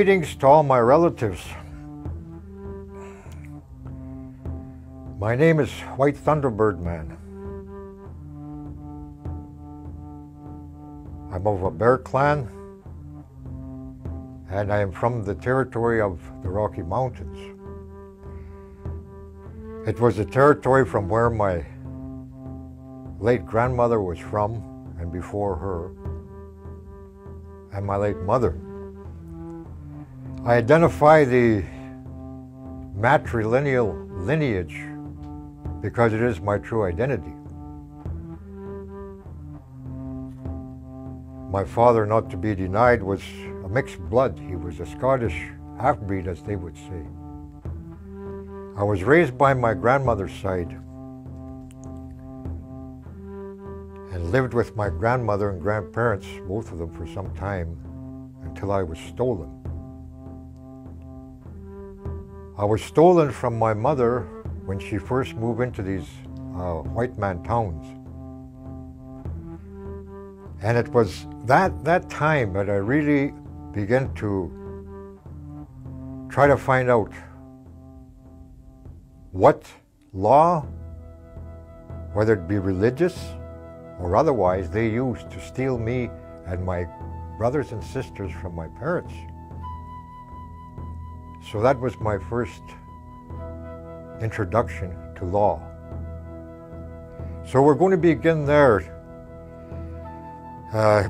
Greetings to all my relatives. My name is White Thunderbird Man. I'm of a Bear clan, and I am from the territory of the Rocky Mountains. It was the territory from where my late grandmother was from, and before her, and my late mother. I identify the matrilineal lineage because it is my true identity. My father, not to be denied, was a mixed blood. He was a Scottish half-breed, as they would say. I was raised by my grandmother's side and lived with my grandmother and grandparents, both of them, for some time until I was stolen. I was stolen from my mother when she first moved into these white man towns. And it was that time that I really began to try to find out what law, whether it be religious or otherwise, they used to steal me and my brothers and sisters from my parents. So that was my first introduction to law. So we're going to begin there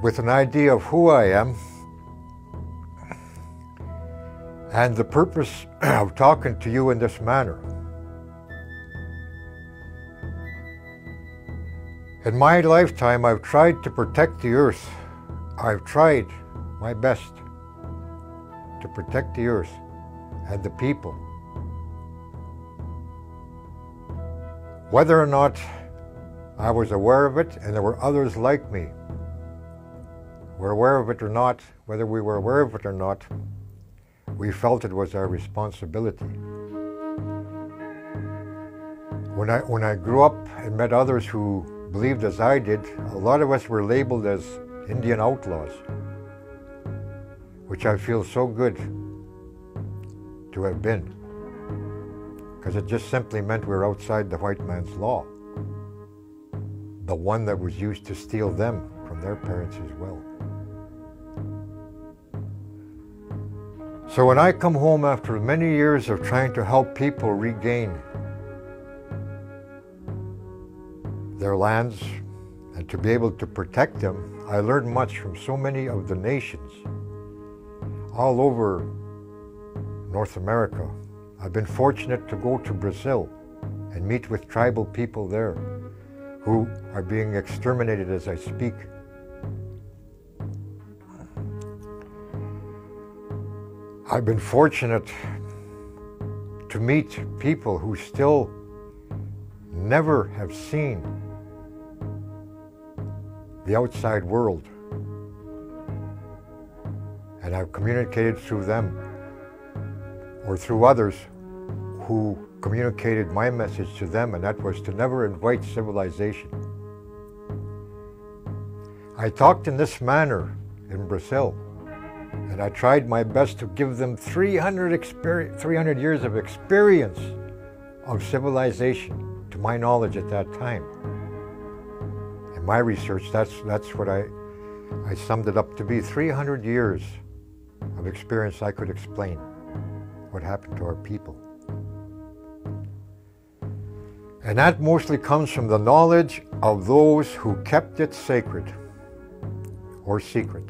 with an idea of who I am and the purpose of talking to you in this manner. In my lifetime, I've tried to protect the earth. I've tried my best to protect the earth and the people. Whether or not I was aware of it, and there were others like me, were aware of it or not, whether we were aware of it or not, we felt it was our responsibility. When I grew up and met others who believed as I did, a lot of us were labeled as Indian outlaws, which I feel so good to have been, because it just simply meant we were outside the white man's law, the one that was used to steal them from their parents as well. So when I come home after many years of trying to help people regain their lands and to be able to protect them, I learned much from so many of the nations all over North America. I've been fortunate to go to Brazil and meet with tribal people there who are being exterminated as I speak. I've been fortunate to meet people who still never have seen the outside world, and I've communicated through them or through others who communicated my message to them, and that was to never invite civilization. I talked in this manner in Brazil, and I tried my best to give them 300 years of experience of civilization, to my knowledge at that time. In my research, that's what I summed it up to be, 300 years of experience I could explain what happened to our people. And that mostly comes from the knowledge of those who kept it sacred or secret.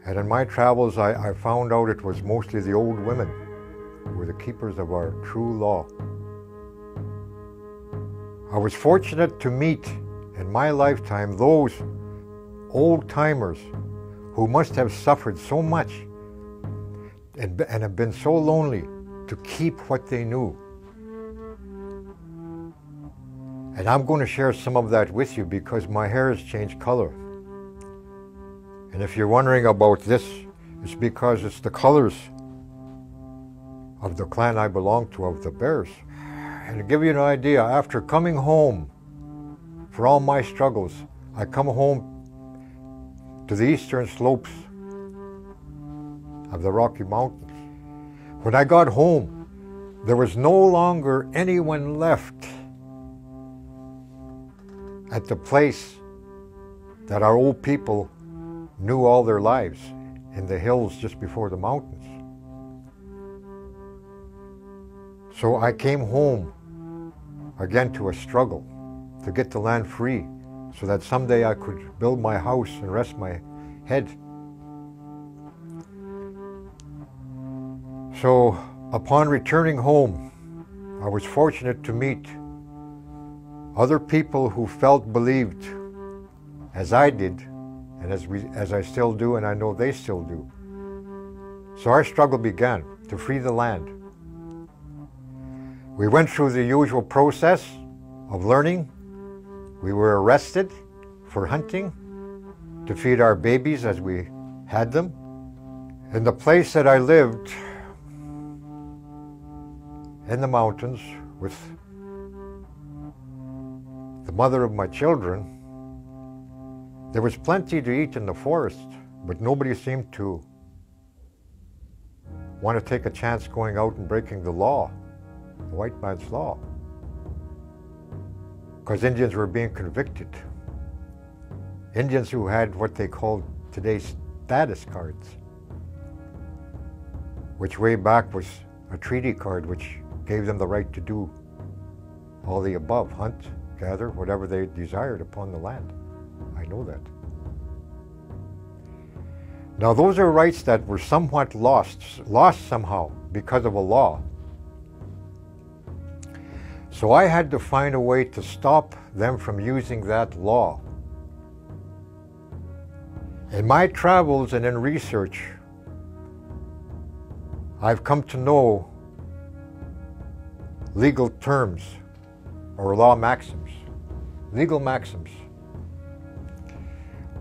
And in my travels, I found out it was mostly the old women who were the keepers of our true law. I was fortunate to meet in my lifetime those old-timers who must have suffered so much and have been so lonely to keep what they knew. And I'm going to share some of that with you because my hair has changed color. And if you're wondering about this, it's because it's the colors of the clan I belong to, of the Bears. And to give you an idea, after coming home for all my struggles, I come home to the eastern slopes of the Rocky Mountains. When I got home, there was no longer anyone left at the place that our old people knew all their lives, in the hills just before the mountains. So I came home again to a struggle to get the land free so that someday I could build my house and rest my head. So upon returning home, I was fortunate to meet other people who felt believed as I did, and as I still do, and I know they still do. So our struggle began to free the land. We went through the usual process of learning. We were arrested for hunting to feed our babies as we had them. In the place that I lived, in the mountains, with the mother of my children, there was plenty to eat in the forest, but nobody seemed to want to take a chance going out and breaking the law, the white man's law, because Indians were being convicted. Indians who had what they called today's status cards, which way back was a treaty card which gave them the right to do all the above, hunt, gather, whatever they desired upon the land. I know that. Now those are rights that were somewhat lost somehow because of a law. So I had to find a way to stop them from using that law. In my travels and in research, I've come to know legal terms or law maxims, legal maxims.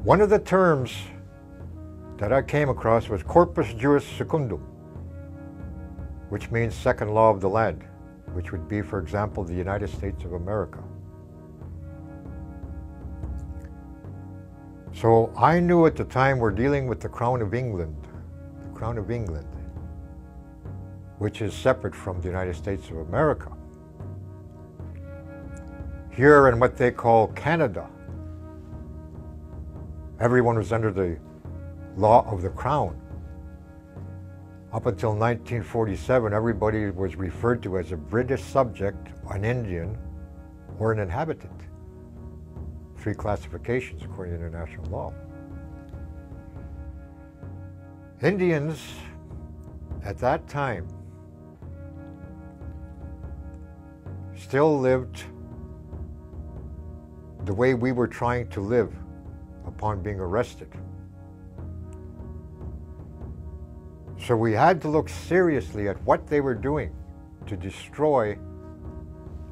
One of the terms that I came across was corpus juris secundum, which means second law of the land, which would be, for example, the United States of America. So I knew at the time we're dealing with the Crown of England, which is separate from the United States of America. Here in what they call Canada, everyone was under the law of the Crown. Up until 1947, everybody was referred to as a British subject, an Indian, or an inhabitant. 3 classifications according to international law. Indians at that time still lived the way we were trying to live upon being arrested. So we had to look seriously at what they were doing to destroy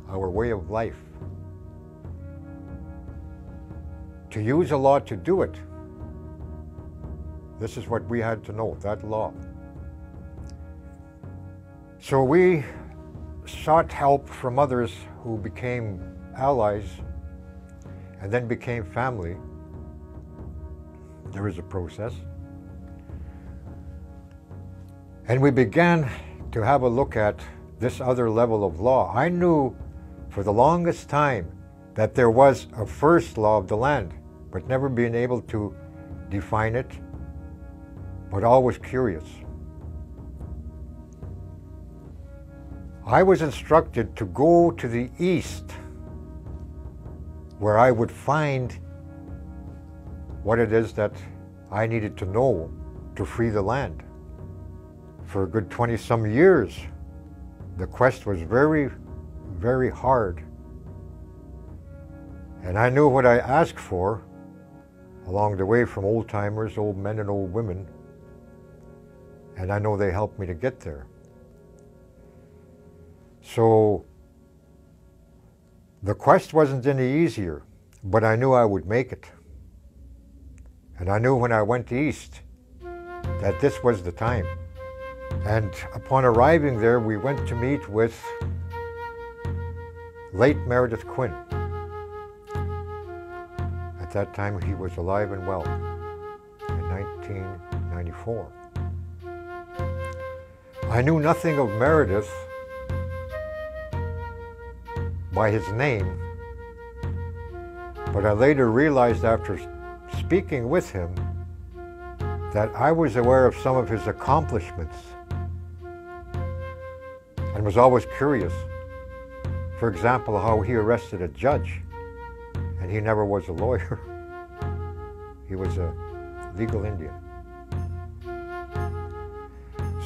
our way of life. To use a law to do it, this is what we had to know, that law. So we sought help from others who became allies and then became family. There is a process. And we began to have a look at this other level of law. I knew for the longest time that there was a first law of the land, but never been able to define it, but always curious. I was instructed to go to the east, where I would find what it is that I needed to know to free the land. For a good 20-some years, the quest was very, very hard. And I knew what I asked for along the way from old-timers, old men and old women, and I know they helped me to get there. So the quest wasn't any easier, but I knew I would make it. And I knew when I went east that this was the time. And upon arriving there, we went to meet with late Meredith Quinn. At that time, he was alive and well in 1994. I knew nothing of Meredith by his name, but I later realized after speaking with him that I was aware of some of his accomplishments and was always curious. For example, how he arrested a judge, and he never was a lawyer. He was a legal Indian.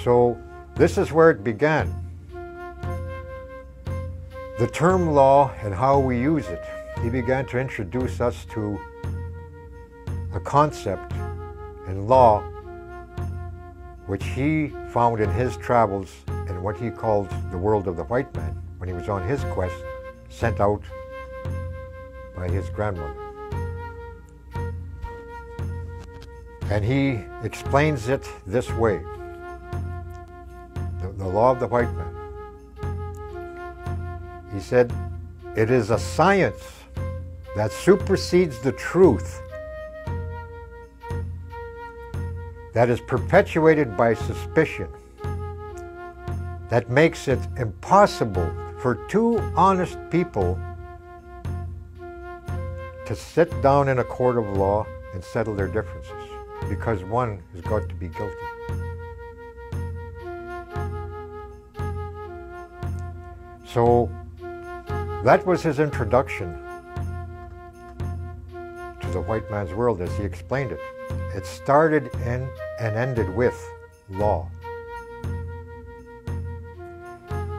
So this is where it began. The term law and how we use it. He began to introduce us to a concept in law which he found in his travels in what he called the world of the white man, when he was on his quest, sent out by his grandmother. And he explains it this way, the law of the white man. He said, it is a science that supersedes the truth, that is perpetuated by suspicion, that makes it impossible for two honest people to sit down in a court of law and settle their differences, because one has got to be guilty. So that was his introduction to the white man's world as he explained it. It started in and ended with law.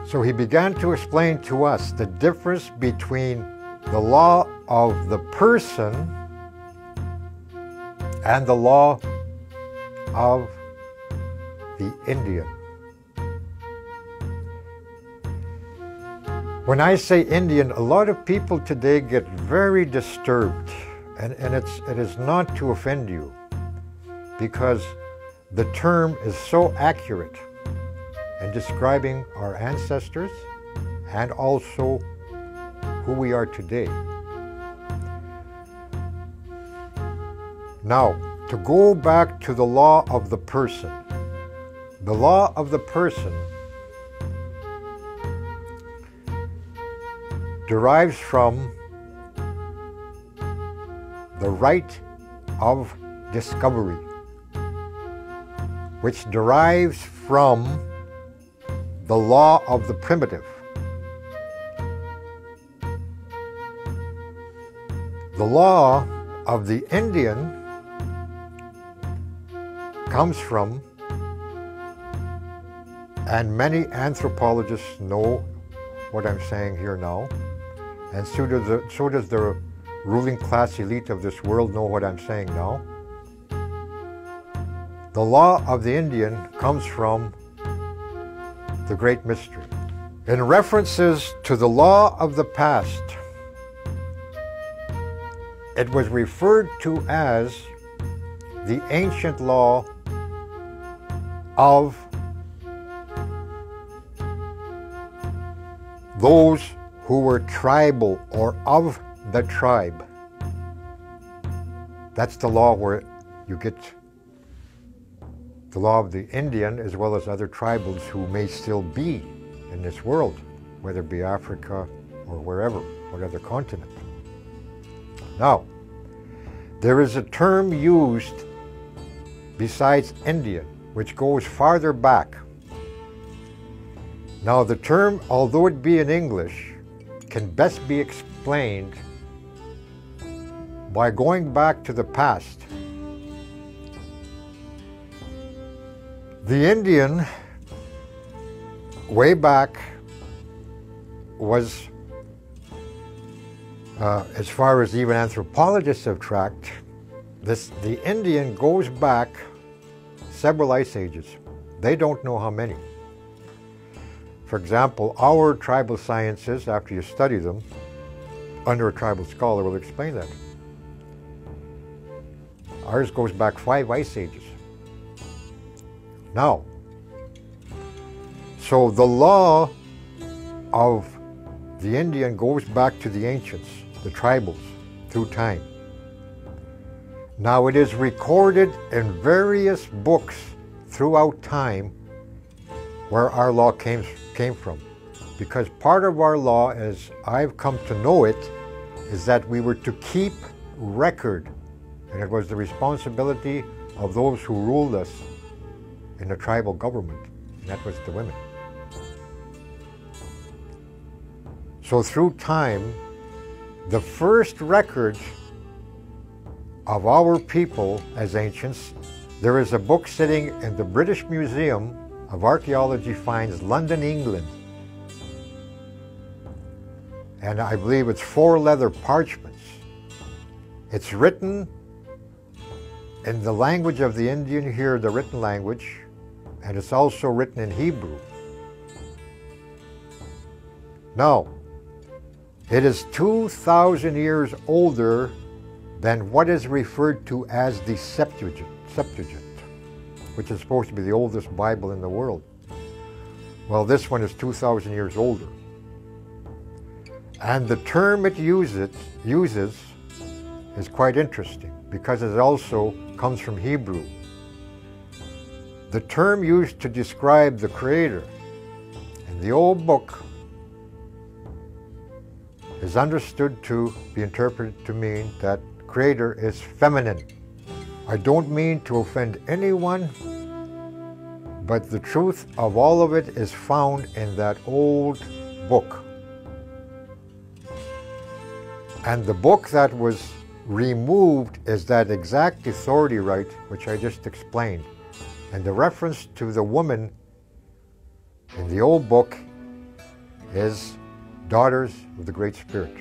So he began to explain to us the difference between the law of the person and the law of the Indian. When I say Indian, a lot of people today get very disturbed, and it is not to offend you, because the term is so accurate in describing our ancestors and also who we are today. Now, to go back to the law of the person. The law of the person derives from the right of discovery, which derives from the law of the primitive. The law of the Indian comes from, and many anthropologists know what I'm saying here now, and so does the ruling class elite of this world know what I'm saying now. The law of the Indian comes from the Great Mystery. In references to the law of the past, it was referred to as the ancient law of those who were tribal or of the tribe. That's the law where you get the law of the Indian as well as other tribals who may still be in this world, whether it be Africa or wherever, whatever continent. Now, there is a term used besides Indian, which goes farther back. Now, the term, although it be in English, can best be explained by going back to the past. The Indian, way back, was, as far as even anthropologists have tracked, the Indian goes back several ice ages. They don't know how many. For example, our tribal sciences, after you study them, under a tribal scholar will explain that. Ours goes back 5 ice ages. Now, so the law of the Indian goes back to the ancients, the tribals, through time. Now it is recorded in various books throughout time where our law came from. Because part of our law, as I've come to know it, is that we were to keep record, and it was the responsibility of those who ruled us in the tribal government, and that was the women. So through time, the first record of our people as ancients, there is a book sitting in the British Museum of Archaeology Finds, London, England. And I believe it's 4 leather parchments. It's written in the language of the Indian here, the written language, and it's also written in Hebrew. Now, it is 2,000 years older than what is referred to as the Septuagint, which is supposed to be the oldest Bible in the world. Well, this one is 2,000 years older. And the term it uses is quite interesting because it also comes from Hebrew. The term used to describe the Creator in the old book is understood to be interpreted to mean that Creator is feminine. I don't mean to offend anyone, but the truth of all of it is found in that old book. And the book that was removed is that exact authority right which I just explained. And the reference to the woman in the old book is daughters of the Great Spirit.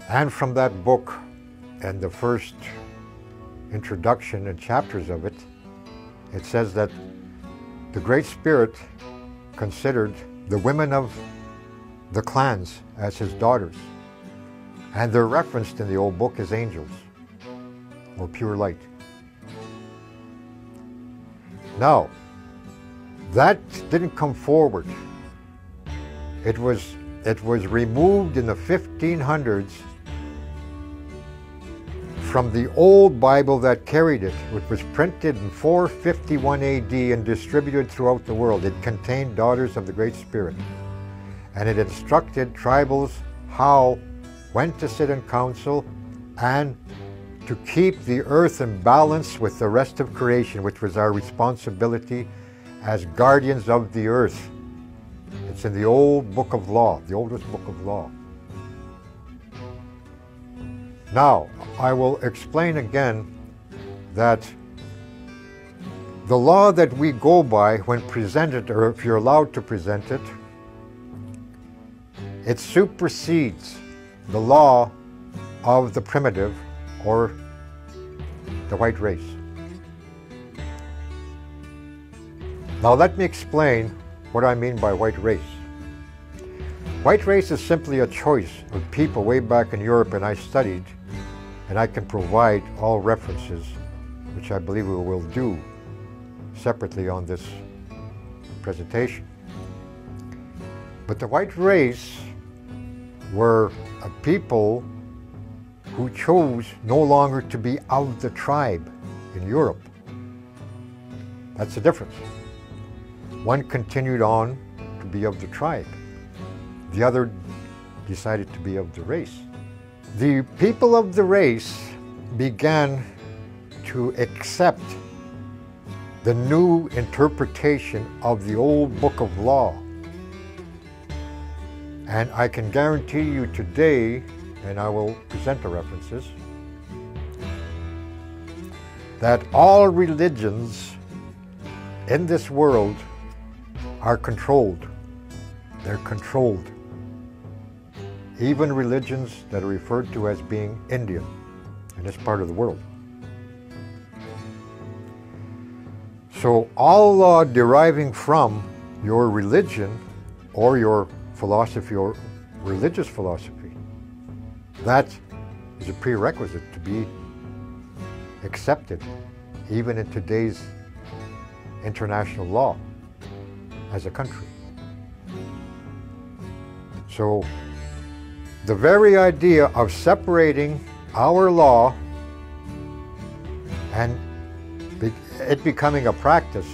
And from that book and the first introduction and chapters of it, it says that the Great Spirit considered the women of the clans as his daughters. And they're referenced in the old book as angels, or pure light. Now, that didn't come forward. It was removed in the 1500s from the old Bible that carried it, which was printed in 451 AD and distributed throughout the world. It contained daughters of the Great Spirit. And it instructed tribals when to sit in council and to keep the earth in balance with the rest of creation, which was our responsibility as guardians of the earth. It's in the old book of law, the oldest book of law. Now, I will explain again that the law that we go by when presented, or if you're allowed to present it, it supersedes the law of the primitive or the white race. Now let me explain what I mean by white race. White race is simply a choice of people way back in Europe, and I studied, and I can provide all references, which I believe we will do separately on this presentation. But the white race were a people who chose no longer to be of the tribe in Europe. That's the difference. One continued on to be of the tribe. The other decided to be of the race. The people of the race began to accept the new interpretation of the old book of law. And I can guarantee you today, and I will present the references, that all religions in this world are controlled. They're controlled. Even religions that are referred to as being Indian in this part of the world. So all law deriving from your religion or your philosophy or religious philosophy, that is a prerequisite to be accepted even in today's international law as a country. So the very idea of separating our law and it becoming a practice,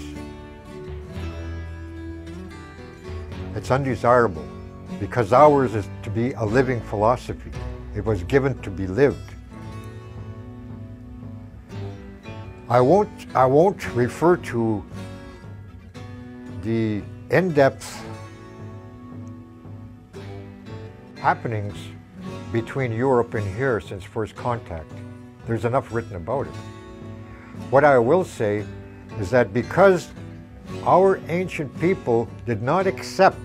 it's undesirable, because ours is to be a living philosophy. It was given to be lived. I won't refer to the in-depth happenings between Europe and here since first contact. There's enough written about it. What I will say is that because our ancient people did not accept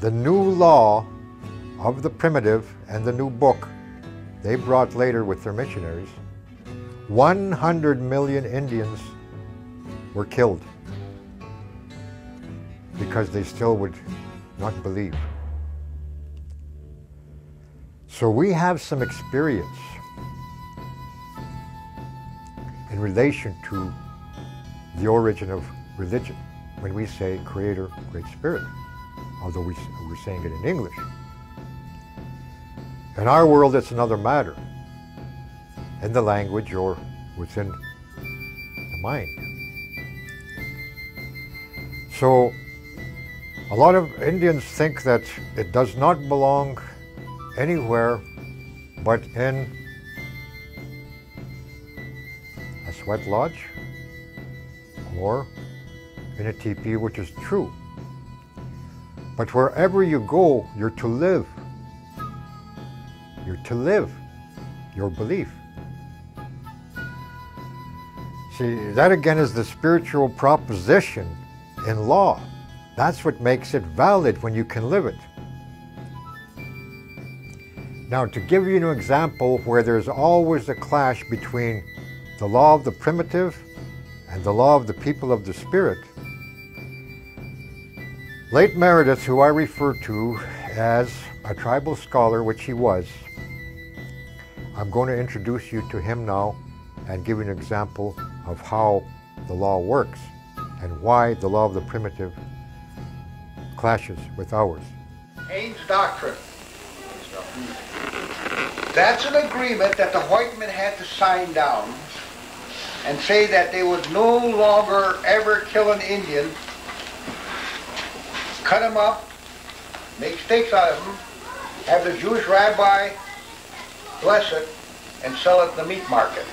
the new law of the primitive and the new book they brought later with their missionaries, 100 million Indians were killed because they still would not believe. So we have some experience in relation to the origin of religion when we say Creator, Great Spirit, although we're saying it in English. In our world, it's another matter, in the language or within the mind. So a lot of Indians think that it does not belong anywhere but in a sweat lodge or in a teepee, which is true. But wherever you go, you're to live. You're to live your belief. See, that again is the spiritual proposition in law. That's what makes it valid when you can live it. Now, to give you an example where there's always a clash between the law of the primitive and the law of the people of the spirit, late Meredith, who I refer to as a tribal scholar, which he was, I'm going to introduce you to him now and give you an example of how the law works and why the law of the primitive clashes with ours. Haynes Doctrine. That's an agreement that the white men had to sign down and say that they would no longer ever kill an Indian, cut him up, make steaks out of him, have the Jewish rabbi bless it, and sell it in the meat market.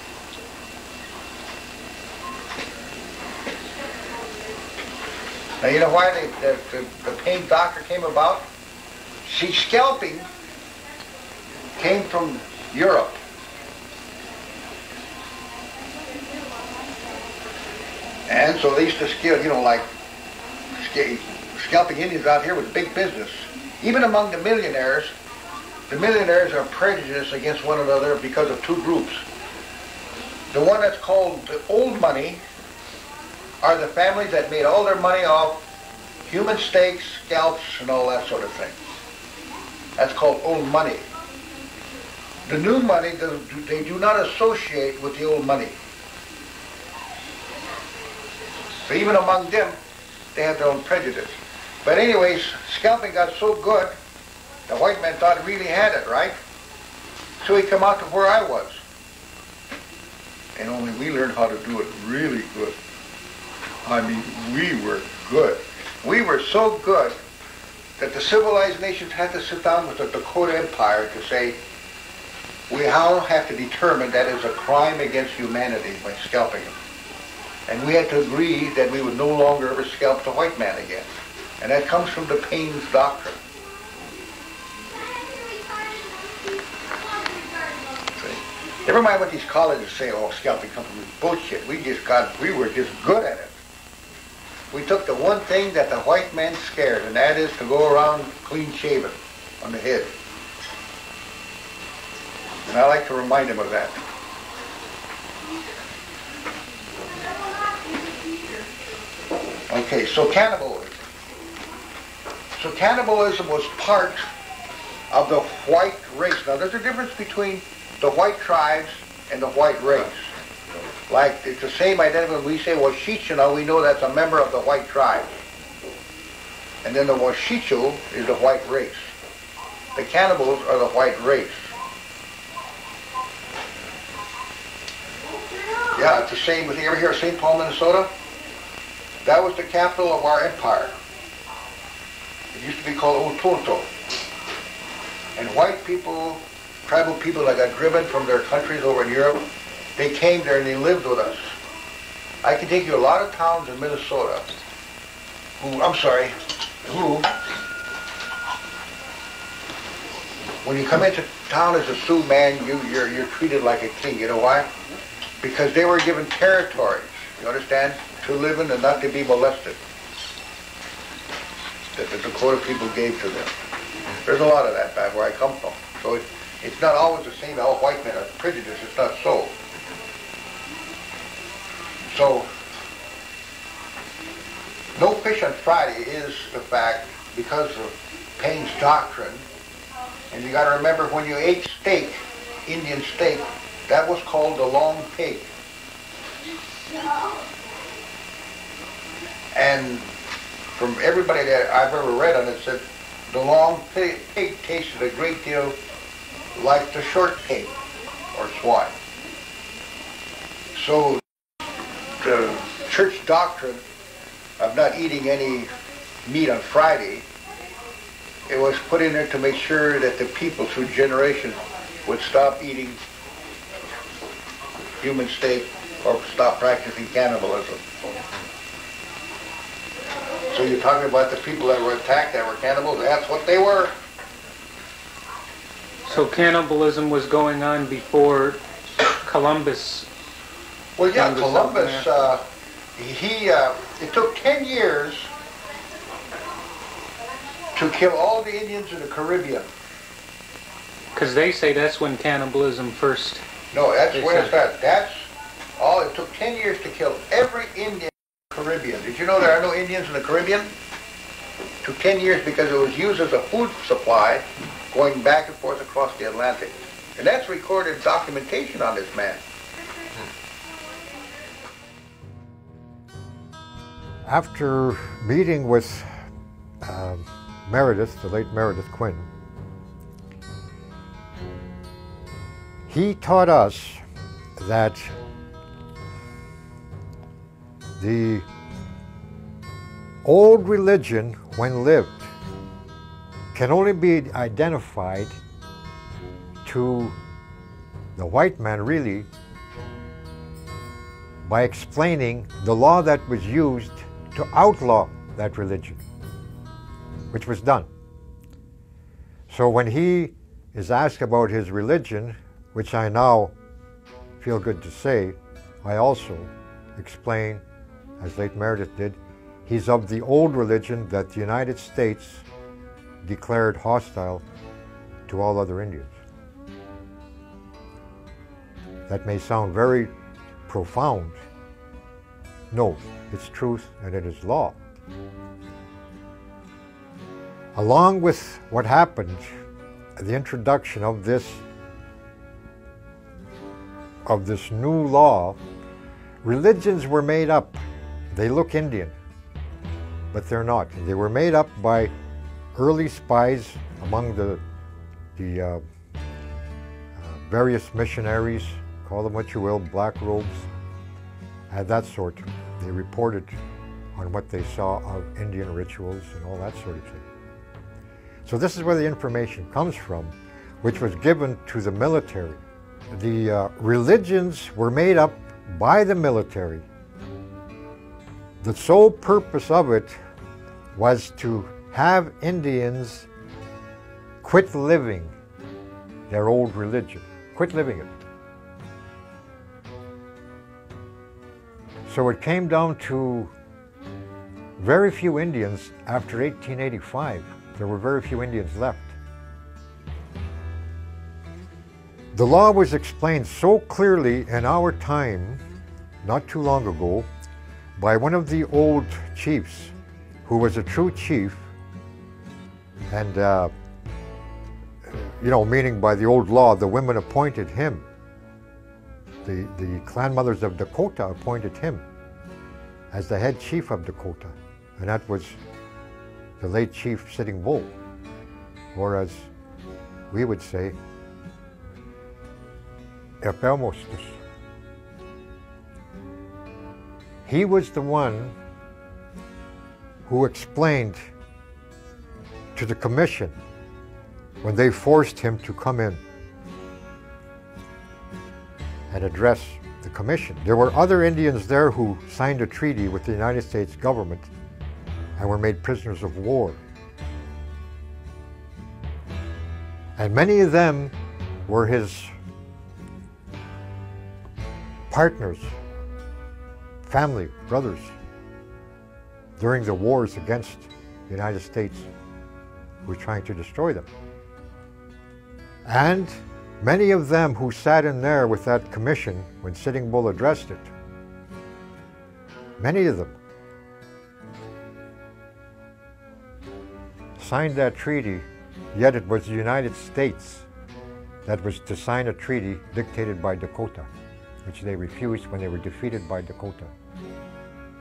Now you know why the Haynes Doctrine came about? See, scalping came from Europe. And so they used to scale, you know, like scalping Indians out here was big business. Even among the millionaires are prejudiced against one another because of two groups. The one that's called the old money are the families that made all their money off human steaks, scalps, and all that sort of thing. That's called old money. The new money, they do not associate with the old money. So even among them, they have their own prejudice. But anyways, scalping got so good, the white man thought he really had it, right? So he come out to where I was. And only we learned how to do it really good. I mean, we were good. We were so good that the civilized nations had to sit down with the Dakota Empire to say, we now have to determine that is a crime against humanity by scalping them. And we had to agree that we would no longer ever scalp the white man again. And that comes from the Haynes Doctrine. See? Never mind what these colleges say, oh, scalping comes from bullshit. We were just good at it. We took the one thing that the white man scared, and that is to go around clean shaven on the head. And I like to remind him of that. Okay, so cannibalism. So cannibalism was part of the white race. Now there's a difference between the white tribes and the white race. Like, it's the same identity when we say Washishina, we know that's a member of the white tribe. And then the Washichu is the white race. The cannibals are the white race. Yeah, it's the same with, you ever hear of St. Paul, Minnesota? That was the capital of our empire. It used to be called Otonto. And white people, tribal people that got driven from their countries over in Europe, they came there and they lived with us. I can take you a lot of towns in Minnesota who, when you come into town as a Sioux man, you're treated like a king. You know why? Because they were given territories, you understand, to live in and not to be molested, that the Dakota people gave to them. There's a lot of that back where I come from. So it's not always the same, all white men are prejudiced. It's not so. So, no fish on Friday is the fact because of Paine's doctrine. And you got to remember, when you ate steak, Indian steak, that was called the long pig. And from everybody that I've ever read on it said the long pig tasted a great deal like the short pig or swine. So the church doctrine of not eating any meat on Friday, it was put in there to make sure that the people through generations would stop eating human steak or stop practicing cannibalism. So you're talking about the people that were attacked that were cannibals? That's what they were. So cannibalism was going on before Columbus? Well, yeah, Columbus, it took 10 years to kill all the Indians in the Caribbean. Because they say that's when cannibalism first... No, that's when it started. That's all. It took 10 years to kill every Indian in the Caribbean. Did you know there are no Indians in the Caribbean? It took 10 years because it was used as a food supply going back and forth across the Atlantic. And that's recorded documentation on this man. After meeting with Meredith, the late Meredith Quinn, he taught us that the old religion, when lived, can only be identified to the white man, really, by explaining the law that was used to outlaw that religion, which was done. So when he is asked about his religion, which I now feel good to say, I also explain, as late Meredith did, he's of the old religion that the United States declared hostile to all other Indians. That may sound very profound. No, it's truth and it is law. Along with what happened, the introduction of this new law, religions were made up. They look Indian, but they're not. They were made up by early spies among the various missionaries, call them what you will, black robes, and that sort. They reported on what they saw of Indian rituals and all that sort of thing. So this is where the information comes from, which was given to the military. The religions were made up by the military. The sole purpose of it was to have Indians quit living their old religion, quit living it. So it came down to very few Indians after 1885. There were very few Indians left. The law was explained so clearly in our time, not too long ago, by one of the old chiefs, who was a true chief, and meaning by the old law, the women appointed him. The clan mothers of Dakota appointed him as the head chief of Dakota, and that was the late chief Sitting Bull, or as we would say, Epelmostus. He was the one who explained to the commission when they forced him to come in and address the commission. There were other Indians there who signed a treaty with the United States government and were made prisoners of war. And many of them were his partners, family, brothers, during the wars against the United States, who were trying to destroy them. And many of them who sat in there with that commission when Sitting Bull addressed it, many of them signed that treaty, yet it was the United States that was to sign a treaty dictated by Dakota, which they refused when they were defeated by Dakota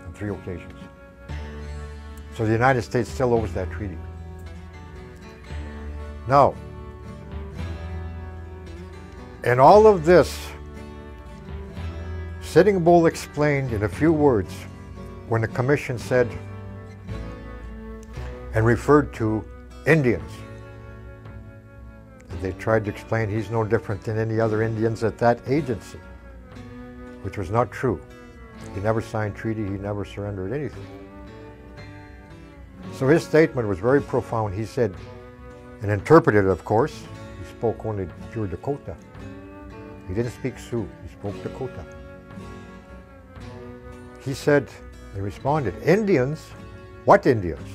on 3 occasions. So the United States still owes that treaty. Now, in all of this, Sitting Bull explained in a few words when the commission said and referred to Indians. They tried to explain he's no different than any other Indians at that agency, which was not true. He never signed treaty, he never surrendered anything. So his statement was very profound. He said, and interpreted, of course, he spoke only pure Dakota. He didn't speak Sioux, he spoke Dakota. He said, they responded, Indians? What Indians?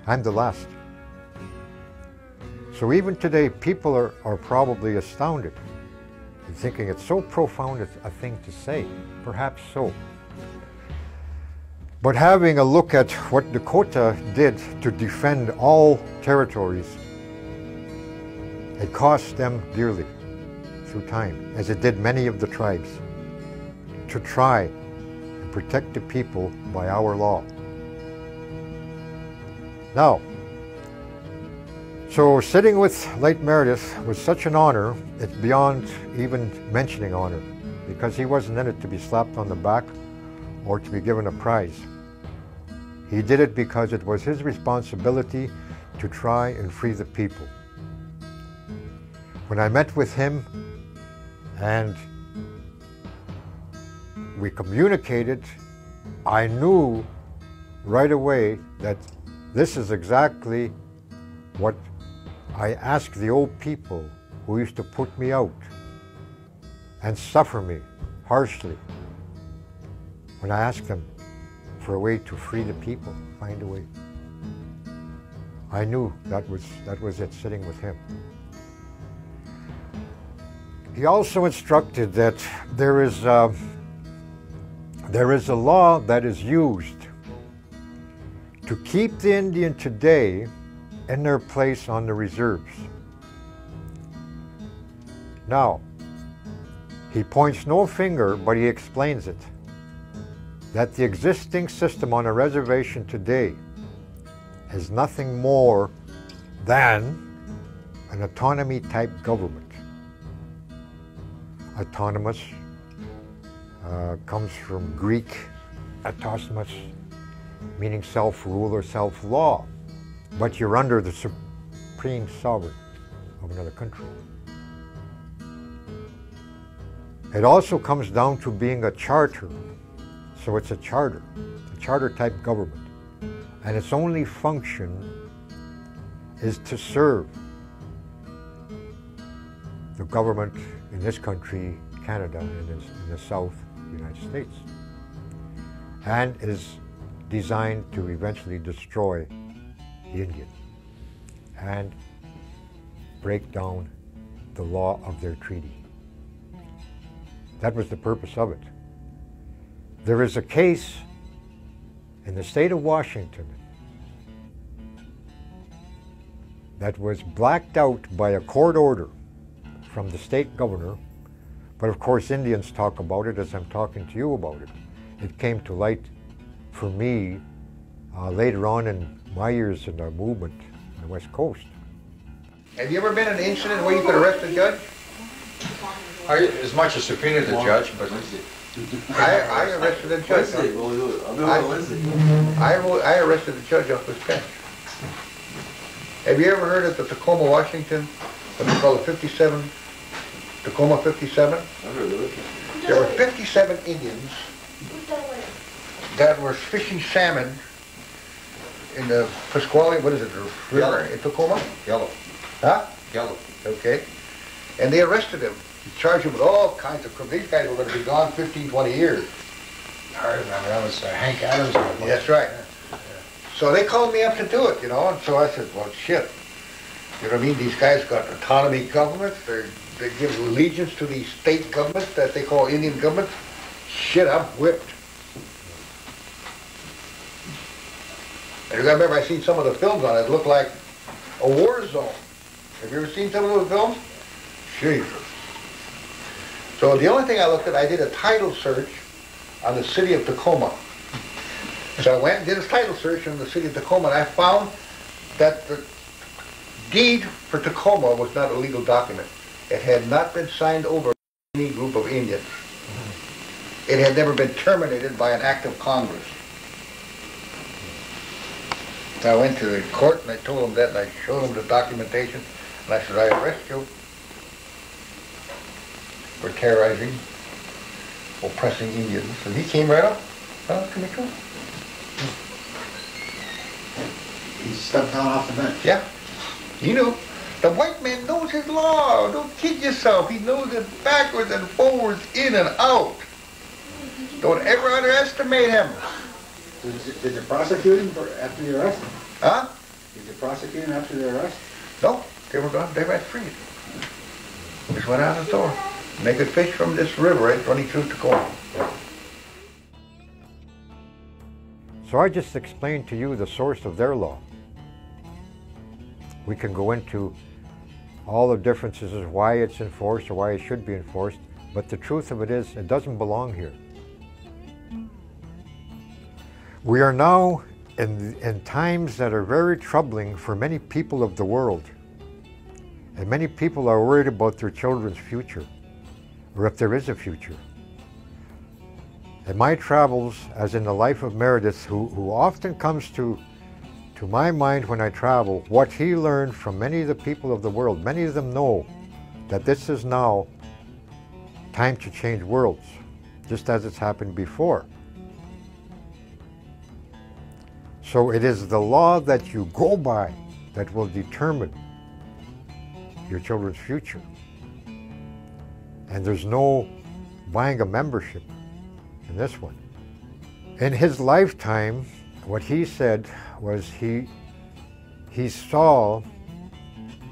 I'm the last. So even today, people are probably astounded and thinking it's so profound a thing to say. Perhaps so. But having a look at what Dakota did to defend all territories, it cost them dearly through time, as it did many of the tribes, to try and protect the people by our law. Now, so sitting with late Meredith was such an honor, it's beyond even mentioning honor, because he wasn't in it to be slapped on the back or to be given a prize. He did it because it was his responsibility to try and free the people. When I met with him and we communicated, I knew right away that this is exactly what I asked the old people who used to put me out and suffer me harshly. When I asked them for a way to free the people, find a way. I knew that was it, sitting with him. He also instructed that there is a law that is used to keep the Indian today in their place on the reserves. Now, he points no finger, but he explains it, that the existing system on a reservation today is nothing more than an autonomy type government. Autonomous comes from Greek autonomos, meaning self-rule or self-law, but you're under the supreme sovereign of another country. It also comes down to being a charter, so it's a charter type government, and its only function is to serve the government in this country, Canada, and in the South, United States, and is designed to eventually destroy the Indian and break down the law of their treaty. That was the purpose of it. There is a case in the state of Washington that was blacked out by a court order from the state governor, but of course Indians talk about it as I'm talking to you about it. It came to light for me later on in my years in the movement on the West Coast. Have you ever been in an incident where you could arrest a judge? As much as subpoena the judge, but I arrested the judge. I arrested the judge off his bench. Have you ever heard of the Tacoma, Washington, what they call the 57, Tacoma 57? I've heard of it. There were 57 Indians that were fishing salmon in the Pasquale, what is it, the river in Tacoma? Yellow. Huh? Yellow. Okay. And they arrested him. Charged him with all kinds of crimes. These guys were going to be gone 15, 20 years. I remember that was Hank Adams. That's right. So they called me up to do it, you know, and so I said, well, shit. You know what I mean? These guys got autonomy governments. They give allegiance to these state governments that they call Indian governments. Shit, I'm whipped. And you gotta remember, I seen some of the films on it. It looked like a war zone. Have you ever seen some of those films? Jesus. So the only thing I looked at, I did a title search on the city of Tacoma. So I went and did a title search on the city of Tacoma, and I found that the deed for Tacoma was not a legal document. It had not been signed over by any group of Indians. It had never been terminated by an act of Congress. So I went to the court and I told them that, and I showed them the documentation, and I said, I arrest you for terrorizing, oppressing Indians. And he came right up. Come here. He stepped down off the bench. Yeah. He knew. The white man knows his law. Don't kid yourself. He knows it backwards and forwards, in and out. Don't ever underestimate him. Did you prosecute him after the arrest? Huh? Did you prosecute him after the arrest? No. They were gone. They went free. Just went out the door. And they could fish from this river right running through Tacoma. So I just explained to you the source of their law. We can go into all the differences as why it's enforced or why it should be enforced, but the truth of it is, it doesn't belong here. We are now in times that are very troubling for many people of the world. And many people are worried about their children's future, or if there is a future. In my travels, as in the life of Meredith, who often comes to my mind when I travel, what he learned from many of the people of the world, many of them know that this is now time to change worlds, just as it's happened before. So it is the law that you go by that will determine your children's future. And there's no buying a membership in this one. In his lifetime, what he said was he saw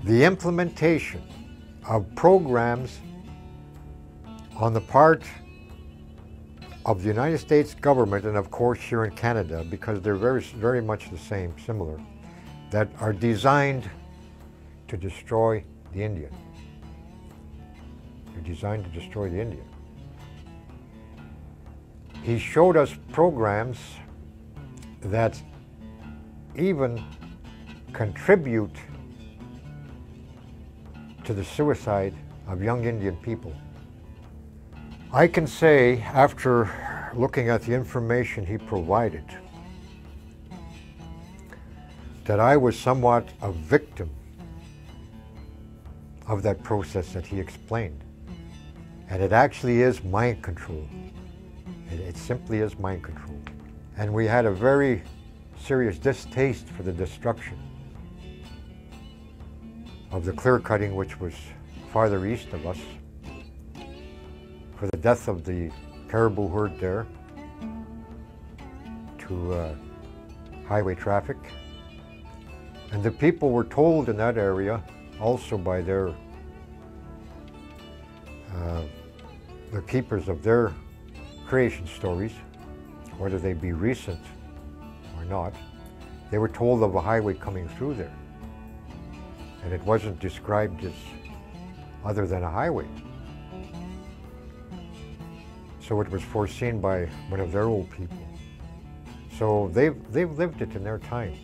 the implementation of programs on the part of the United States government, and of course here in Canada, because they're very much the same, similar, that are designed to destroy the Indian. They're designed to destroy the Indian. He showed us programs that even contribute to the suicide of young Indian people. I can say, after looking at the information he provided, that I was somewhat a victim of that process that he explained. And it actually is mind control. It simply is mind control. And we had a very serious distaste for the destruction of the clear cutting, which was farther east of us, for the death of the caribou herd there, to highway traffic. And the people were told in that area, also by the keepers of their creation stories, whether they be recent or not, they were told of a highway coming through there. And it wasn't described as other than a highway. So it was foreseen by one of their old people. So they've lived it in their time.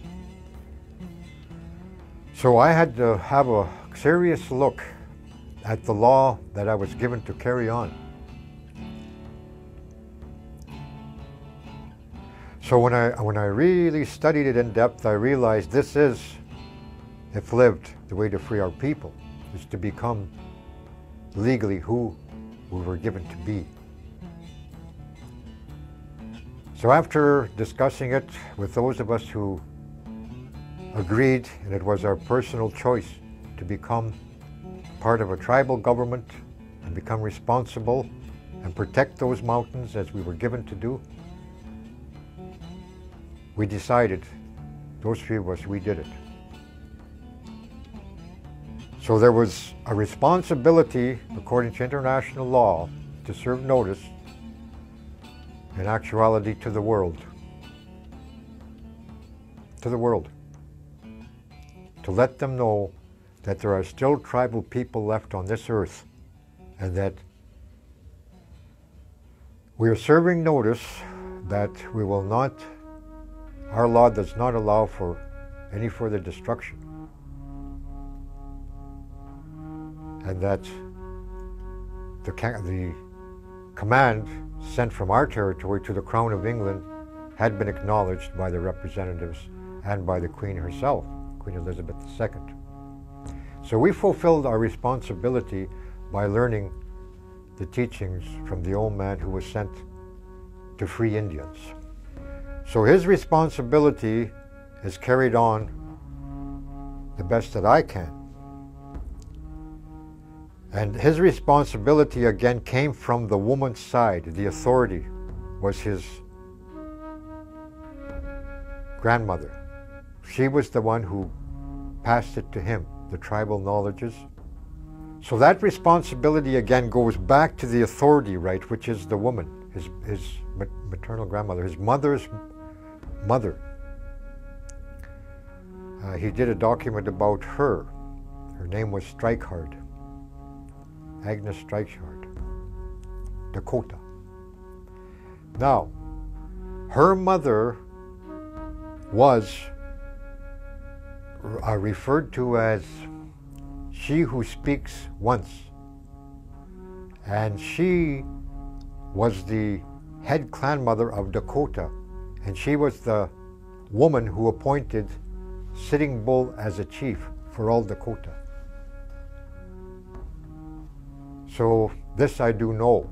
So I had to have a serious look at the law that I was given to carry on. So when I really studied it in depth, I realized this is, if lived, the way to free our people, is to become legally who we were given to be. So after discussing it with those of us who agreed, and it was our personal choice to become part of a tribal government and become responsible and protect those mountains as we were given to do, we decided, those three of us, we did it. So there was a responsibility, according to international law, to serve notice, in actuality, to the world. To the world. To let them know that there are still tribal people left on this earth, and that we are serving notice that we will not, our law does not allow for any further destruction. And that the command sent from our territory to the Crown of England had been acknowledged by the representatives and by the Queen herself, Queen Elizabeth II. So we fulfilled our responsibility by learning the teachings from the old man who was sent to free Indians. So his responsibility is carried on the best that I can. And his responsibility again came from the woman's side. The authority was his grandmother. She was the one who passed it to him, the tribal knowledges. So that responsibility again goes back to the authority, right, which is the woman, his maternal grandmother, his mother's mother. He did a document about her. Her name was Streichard. Agnes Streichard, Dakota. Now, her mother was referred to as she who speaks once, and she was the head clan mother of Dakota, and she was the woman who appointed Sitting Bull as a chief for all Dakota. So this I do know.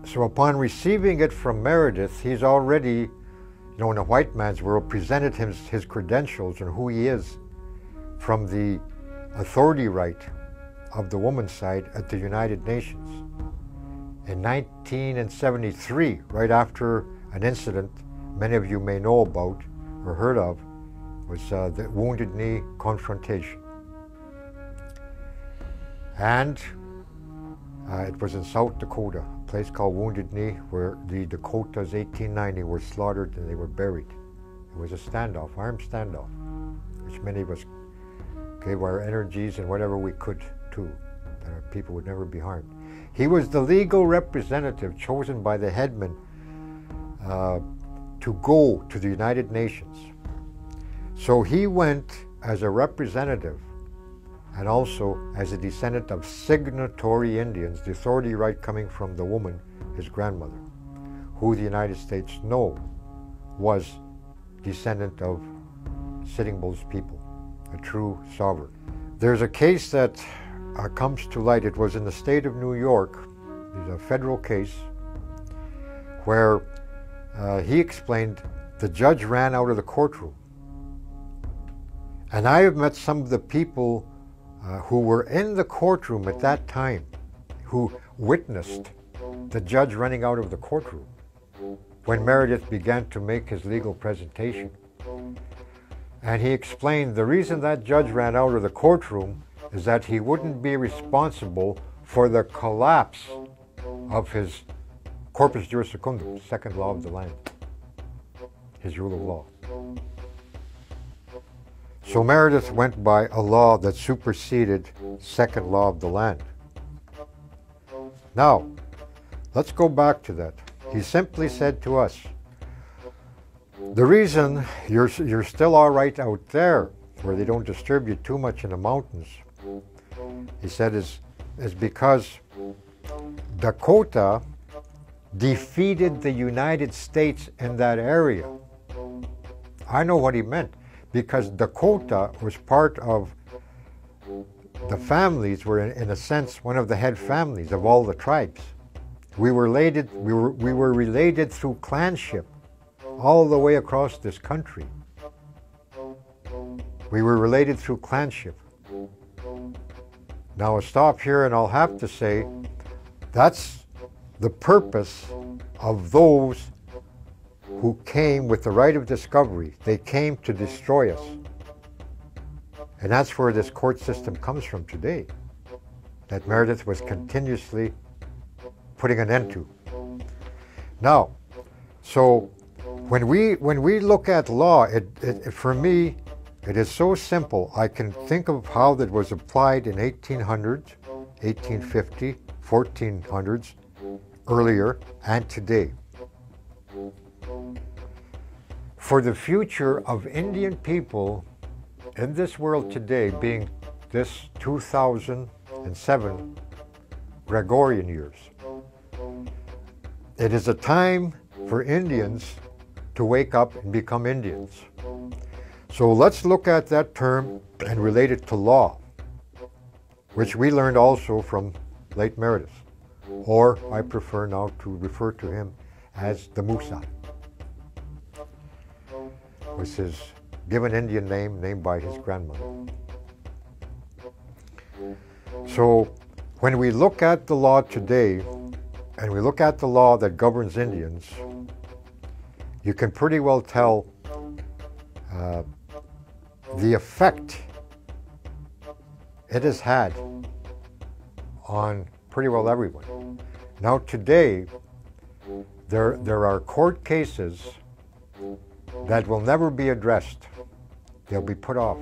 So upon receiving it from Meredith, he's already, in a white man's world, presented him his credentials and who he is from the authority right of the woman's side at the United Nations. In 1973, right after an incident many of you may know about or heard of, was the Wounded Knee confrontation. And it was in South Dakota, a place called Wounded Knee, where the Dakotas 1890 were slaughtered and they were buried. It was a standoff, armed standoff, which many of us gave our energies and whatever we could to, that our people would never be harmed. He was the legal representative chosen by the headman to go to the United Nations. So he went as a representative and also as a descendant of signatory Indians, the authority right coming from the woman, his grandmother, who the United States know was descendant of Sitting Bull's people, a true sovereign. There's a case that comes to light. It was in the state of New York. There's a federal case where he explained the judge ran out of the courtroom. And I have met some of the people who were in the courtroom at that time, who witnessed the judge running out of the courtroom when Meredith began to make his legal presentation. And he explained the reason that judge ran out of the courtroom is that he wouldn't be responsible for the collapse of his corpus juris secundum, second law of the land, his rule of law. So Meredith went by a law that superseded second law of the land. Now, let's go back to that. He simply said to us, the reason you're still all right out there, where they don't disturb you too much in the mountains, he said, is because Dakota defeated the United States in that area. I know what he meant, because Dakota was part of the families, were in a sense one of the head families of all the tribes. We were related through clanship all the way across this country. We were related through clanship. Now I'll stop here and I'll have to say that's the purpose of those who came with the right of discovery. They came to destroy us. And that's where this court system comes from today, that Meredith was continuously putting an end to. Now, so when we look at law, for me, it is so simple. I can think of how that was applied in 1800s, 1850, 1400s, earlier, and today. For the future of Indian people in this world today, being this 2007 Gregorian years, it is a time for Indians to wake up and become Indians. So let's look at that term and relate it to law, which we learned also from late Meredith, or I prefer now to refer to him as the Musa, which is given Indian name, named by his grandmother. So when we look at the law today, and we look at the law that governs Indians, you can pretty well tell the effect it has had on pretty well everyone. Now today, there are court cases that will never be addressed. They'll be put off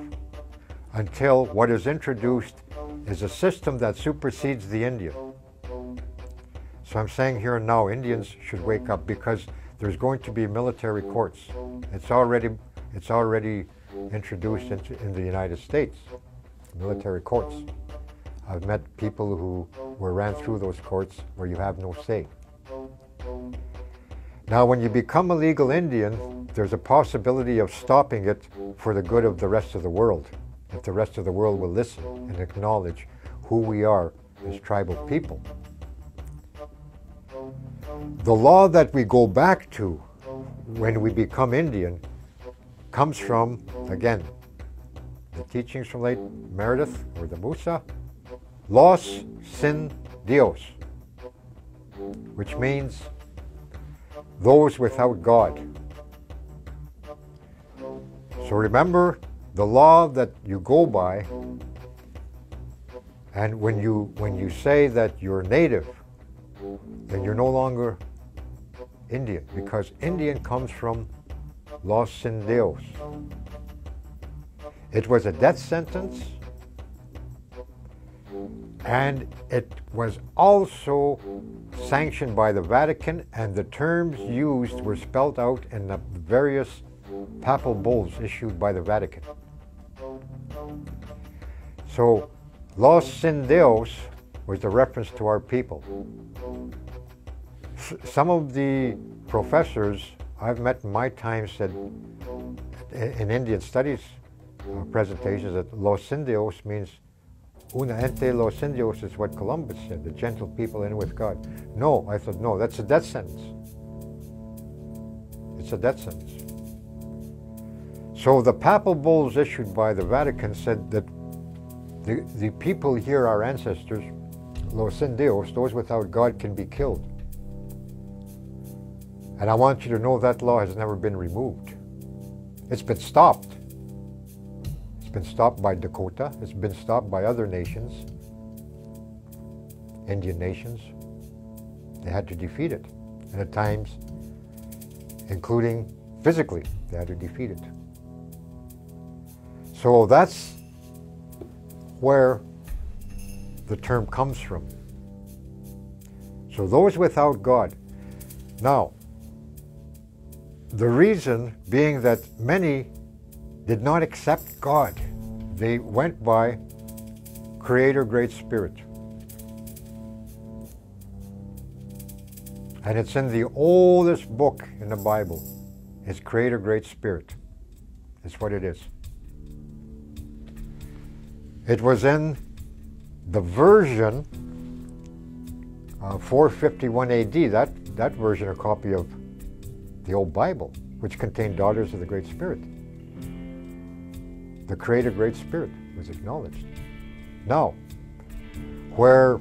until what is introduced is a system that supersedes the Indian. So I'm saying here and now, Indians should wake up, because there's going to be military courts. It's already introduced in the United States, military courts. I've met people who ran through those courts where you have no say. Now, when you become a legal Indian, there's a possibility of stopping it for the good of the rest of the world, if the rest of the world will listen and acknowledge who we are as tribal people. The law that we go back to when we become Indian comes from, again, the teachings from late Meredith or the Musa, los sin Dios, which means those without God. So remember the law that you go by, and when you say that you're native, then you're no longer Indian, because Indian comes from los sin Dios. It was a death sentence, and it was also sanctioned by the Vatican, and the terms used were spelled out in the various papal bulls issued by the Vatican. So, los sin Dios was the reference to our people. Some of the professors I've met in my time said in Indian studies presentations that los sin Dios means una ente los indios, is what Columbus said, the gentle people in with God. No, I thought, no, that's a death sentence. It's a death sentence. So the papal bulls issued by the Vatican said that the people here, our ancestors, los sin Dios, those without God, can be killed. And I want you to know that law has never been removed. It's been stopped. It's been stopped by Dakota. It's been stopped by other nations, Indian nations. They had to defeat it. And at times, including physically, they had to defeat it. So that's where the term comes from. So those without God. Now, the reason being that many did not accept God. They went by Creator, Great Spirit. And it's in the oldest book in the Bible. It's Creator, Great Spirit. It's what it is. It was in the version 451 AD, that version, a copy of the old Bible, which contained daughters of the Great Spirit. The Creator, Great Spirit was acknowledged. Now, where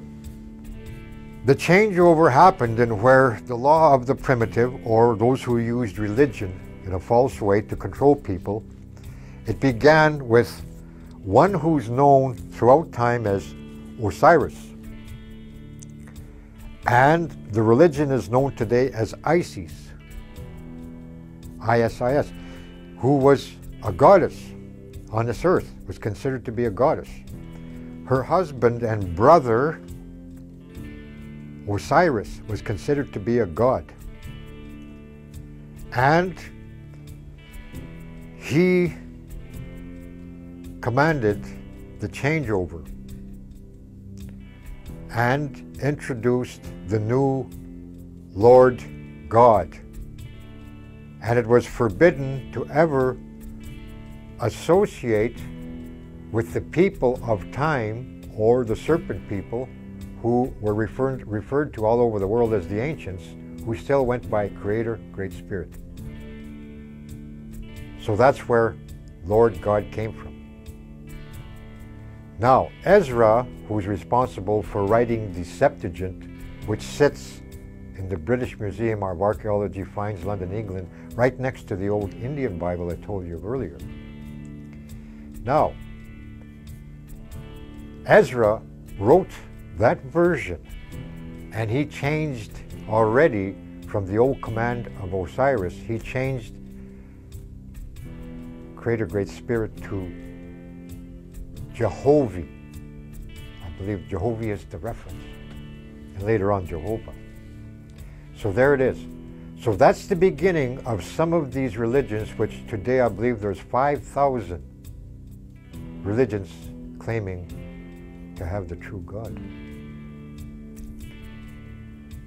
the changeover happened and where the law of the primitive, or those who used religion in a false way to control people, it began with one who's known throughout time as Osiris. And the religion is known today as Isis, ISIS, who was a goddess on this earth, was considered to be a goddess. Her husband and brother, Osiris, was considered to be a god. And he commanded the changeover and introduced the new Lord God. And it was forbidden to ever associate with the people of time, or the serpent people, who were referred to all over the world as the ancients, who still went by Creator, Great Spirit. So that's where Lord God came from. Now, Ezra, who's responsible for writing the Septuagint, which sits in the British Museum of Archaeology Finds, London, England, right next to the old Indian Bible I told you of earlier. Now, Ezra wrote that version, and he changed already from the old command of Osiris, he changed Creator, Great Spirit to Jehovah. I believe Jehovah is the reference, and later on Jehovah. So there it is. So that's the beginning of some of these religions, which today I believe there's 5,000 religions claiming to have the true God.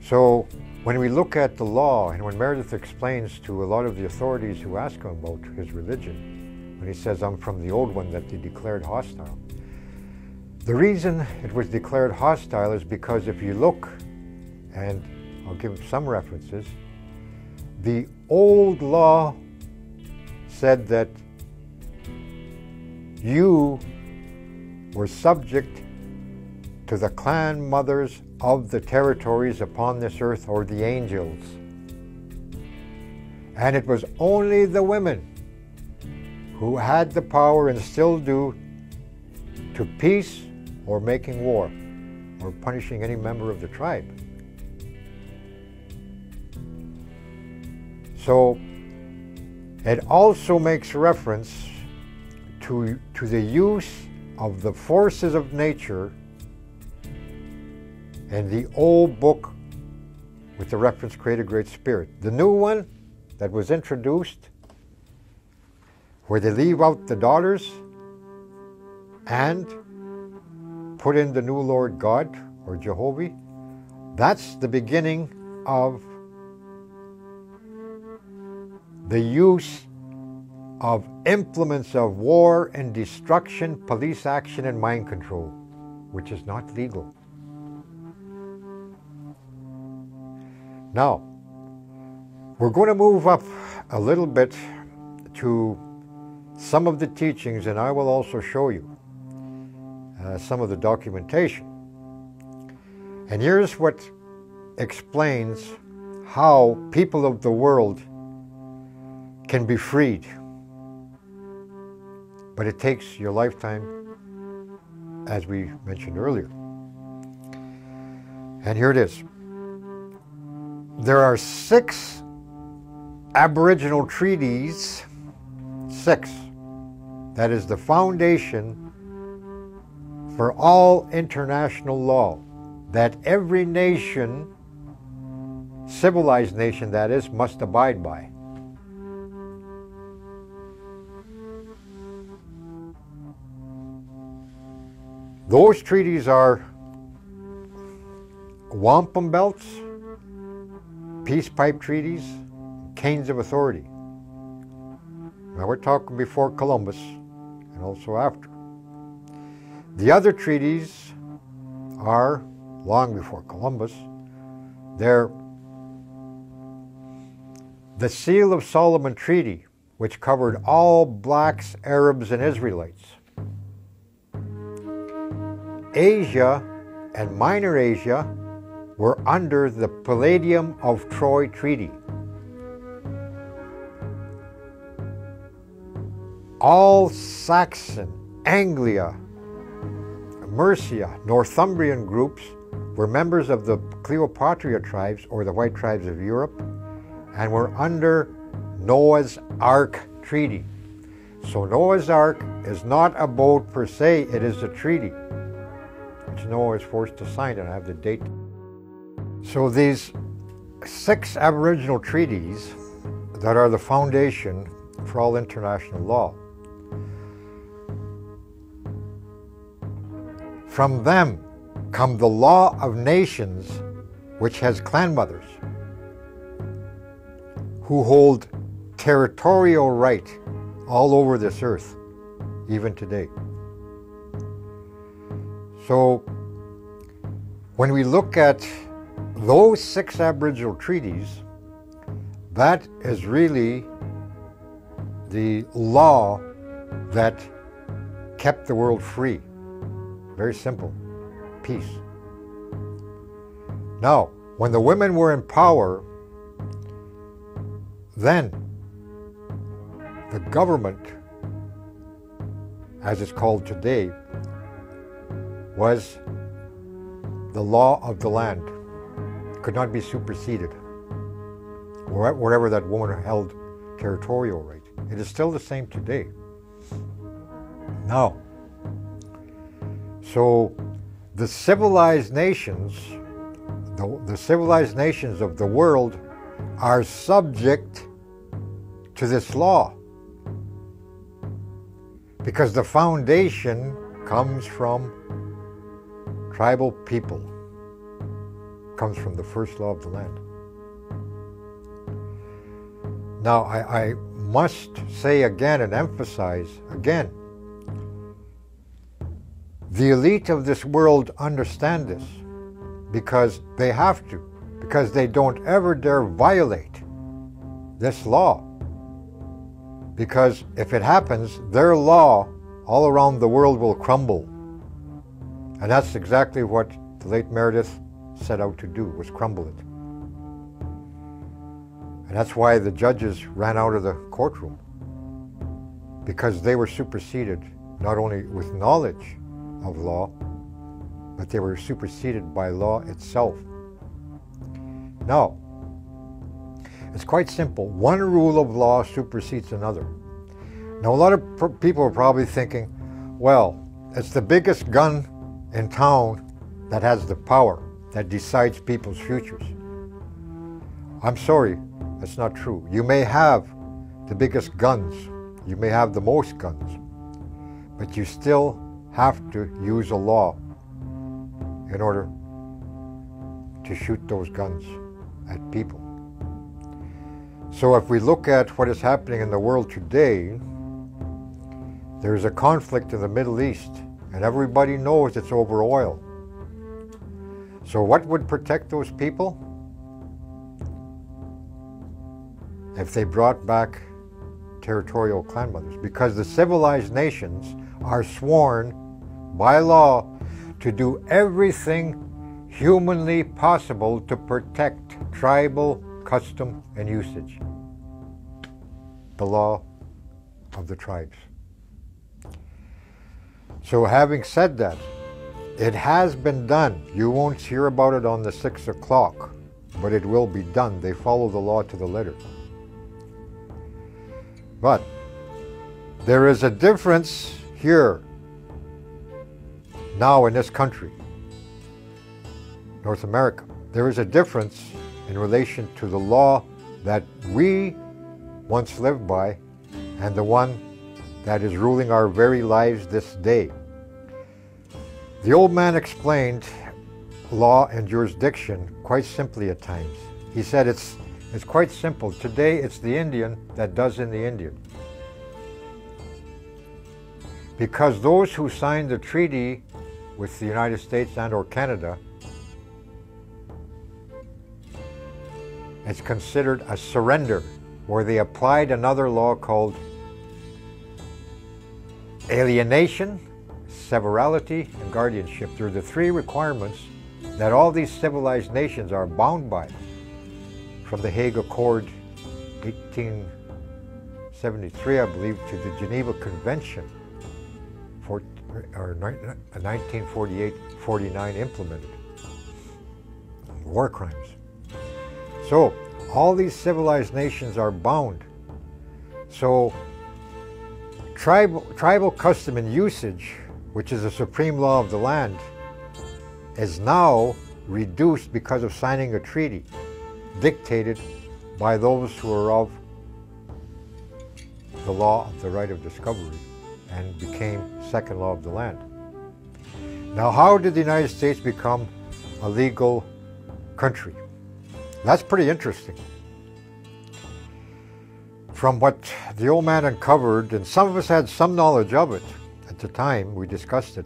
So when we look at the law, and when Meredith explains to a lot of the authorities who ask him about his religion, when he says, I'm from the old one that they declared hostile. The reason it was declared hostile is because if you look, and I'll give some references, the old law said that you were subject to the clan mothers of the territories upon this earth, or the angels. And it was only the women who had the power, and still do, to peace or making war or punishing any member of the tribe. So it also makes reference to the use of the forces of nature in the old book with the reference Creator, Great Spirit. The new one that was introduced, where they leave out the daughters and put in the new Lord God, or Jehovah, that's the beginning of the use of implements of war and destruction, police action, and mind control, which is not legal. Now, we're going to move up a little bit to some of the teachings, and I will also show you some of the documentation. And here's what explains how people of the world can be freed. But it takes your lifetime, as we mentioned earlier. And here it is. There are 6 Aboriginal treaties, 6. That is the foundation for all international law that every nation, civilized nation that is, must abide by. Those treaties are wampum belts, peace pipe treaties, canes of authority. Now we're talking before Columbus and also after. The other treaties are long before Columbus. They're the Seal of Solomon Treaty, which covered all blacks, Arabs, and Israelites. Asia and Minor Asia were under the Palladium of Troy Treaty. All Saxon, Anglia, Mercia, Northumbrian groups were members of the Cleopatra tribes, or the white tribes of Europe, and were under Noah's Ark Treaty. So Noah's Ark is not a boat per se, it is a treaty, which Noah is forced to sign, and I have the date. So these 6 Aboriginal treaties that are the foundation for all international law. From them come the law of nations, which has clan mothers who hold territorial right all over this earth, even today. So when we look at those 6 Aboriginal treaties, that is really the law that kept the world free. Very simple. Peace. Now, when the women were in power, then the government, as it's called today, was the law of the land. It could not be superseded, wherever that woman held territorial right. It is still the same today. Now, so the civilized nations, the civilized nations of the world are subject to this law, because the foundation comes from tribal people, comes from the first law of the land. Now I must say again and emphasize again, the elite of this world understand this because they have to, because they don't ever dare violate this law. Because if it happens, their law all around the world will crumble. And that's exactly what the late Meredith set out to do, was crumble it. And that's why the judges ran out of the courtroom, because they were superseded not only with knowledge of law, but they were superseded by law itself. Now, it's quite simple. One rule of law supersedes another. Now, a lot of people are probably thinking, well, it's the biggest gun in town that has the power, that decides people's futures. I'm sorry, that's not true. You may have the biggest guns, you may have the most guns, but you still have to use a law in order to shoot those guns at people. So if we look at what is happening in the world today, there's a conflict in the Middle East, and everybody knows it's over oil. So what would protect those people? If they brought back territorial clan mothers, because the civilized nations are sworn by law to do everything humanly possible to protect tribal custom and usage. The law of the tribes. So having said that, it has been done. You won't hear about it on the 6 o'clock, but it will be done. They follow the law to the letter. But there is a difference here, now in this country, North America. There is a difference in relation to the law that we once lived by and the one that is ruling our very lives this day. The old man explained law and jurisdiction quite simply at times. He said it's quite simple. Today it's the Indian that does in the Indian. Because those who signed the treaty with the United States and or Canada, it's considered a surrender, where they applied another law called alienation, severalty, and guardianship. They're the three requirements that all these civilized nations are bound by from the Hague Accord 1873, I believe, to the Geneva Convention 1948-49 implemented. War crimes. So all these civilized nations are bound. So tribal custom and usage, which is the supreme law of the land, is now reduced because of signing a treaty dictated by those who are of the law of the right of discovery and became second law of the land. Now, how did the United States become a legal country? That's pretty interesting. From what the old man uncovered, and some of us had some knowledge of it at the time we discussed it,